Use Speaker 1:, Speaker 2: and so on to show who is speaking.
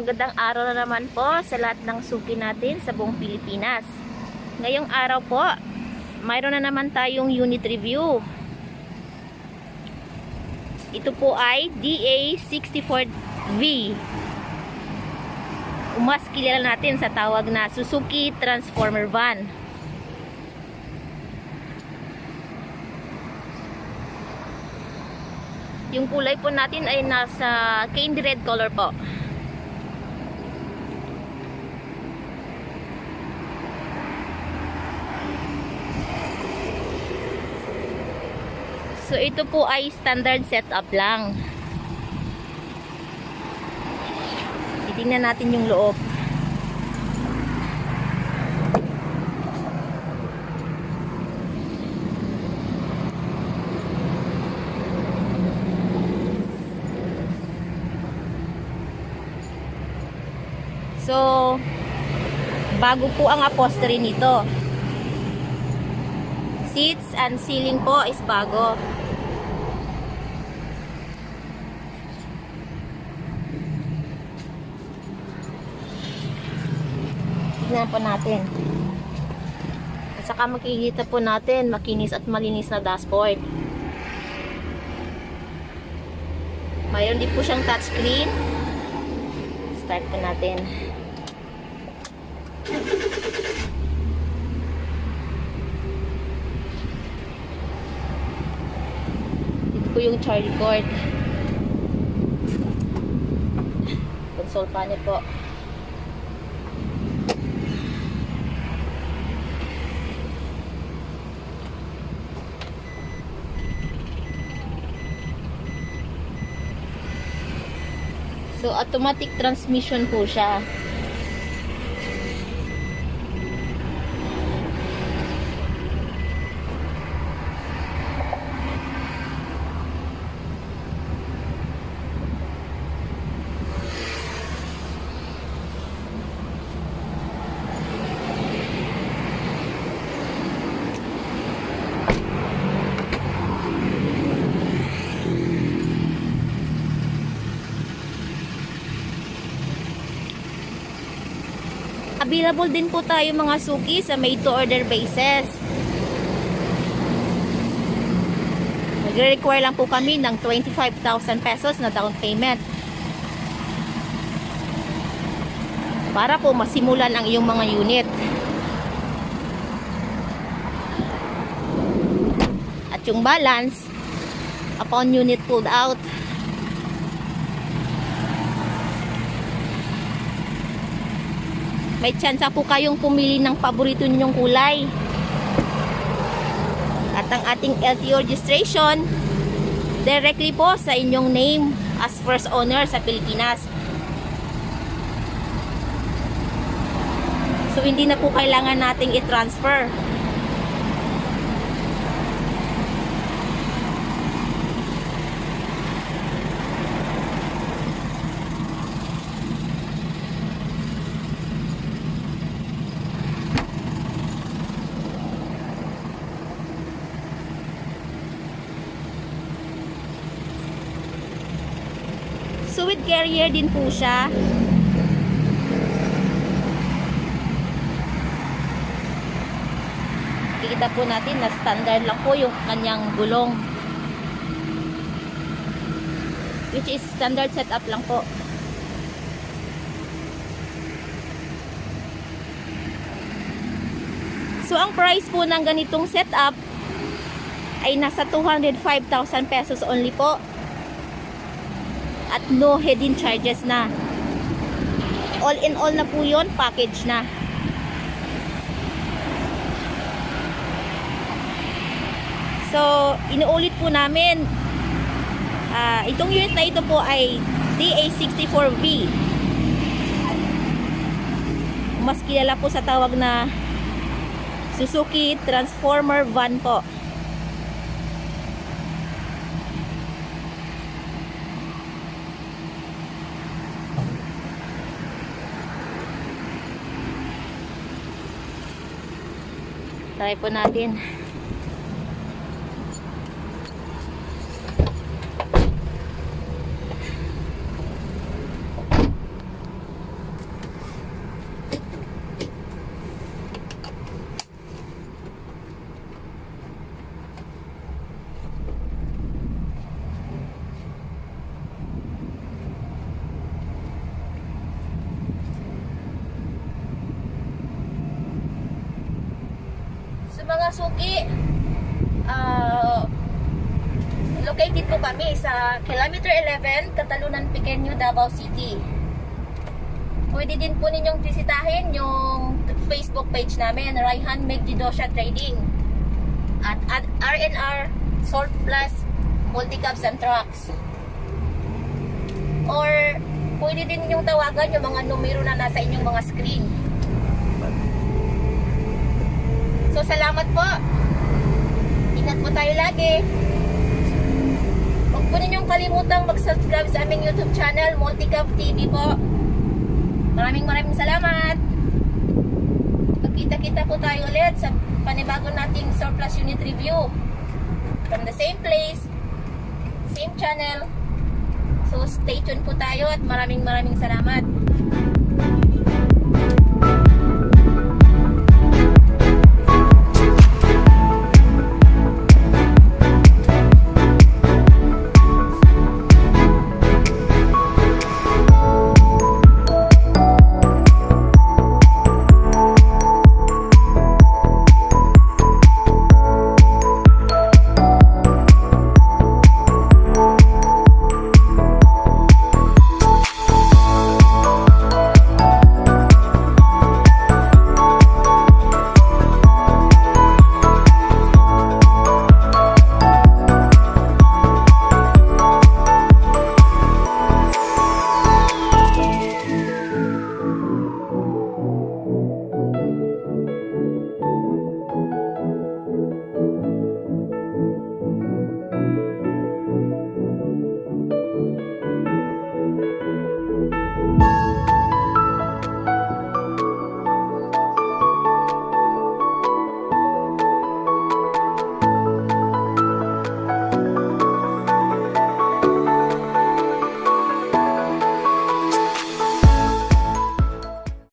Speaker 1: magandang araw na naman po sa lahat ng suki natin sa buong Pilipinas. Ngayong araw po, mayroon na naman tayong unit review. Ito po ay DA64V. Mas kilala natin sa tawag na Suzuki Transformer Van. Yung kulay po natin ay nasa candy red color po. So ito po ay standard setup lang. Titingnan natin yung loob. So, bago po ang upholstery nito. Seats and ceiling po is bago. Tignan po natin. At saka makikita po natin makinis at malinis na dashboard. Mayroon din po siyang touchscreen. Start po natin. Ito po yung charge cord. Console panel po. So automatic transmission po siya. Available din po tayo mga suki sa made to order basis. Nagre-require lang po kami ng 25,000 pesos na down payment para po masimulan ang iyong mga unit. At yung balance upon unit pulled out, may chance po kayong pumili ng paborito ninyong kulay. At ang ating LTO registration directly po sa inyong name as first owner sa Pilipinas. So hindi na po kailangan nating i-transfer. So with carrier din po siya. Kikita po natin na standard lang po yung kanyang gulong, which is standard setup lang po. So ang price po ng ganitong setup ay nasa 205,000 pesos only po. At no hidden charges na. All in all na po yun, package na. So, inuulit po namin, itong unit na ito po ay DA64V. Mas kilala po sa tawag na Suzuki Transformer Van po. Try po natin. mga suki, located po kami sa Kilometer 11, Catalunan Pequeño, Davao City. Pwede din po ninyong bisitahin yung Facebook page namin, Raihan Megdidosya Trading, at RNR Salt Plus Multicabs and Trucks. Or pwede din ninyong tawagan yung mga numero na nasa inyong mga screen. So salamat po. Ingat po tayo lagi. Huwag po ninyong kalimutang mag-subscribe sa aming YouTube channel, Multicab TV po. Maraming salamat. Magkita-kita po tayo ulit sa panibago nating surplus unit review. From the same place, same channel. So stay tuned po tayo at maraming salamat.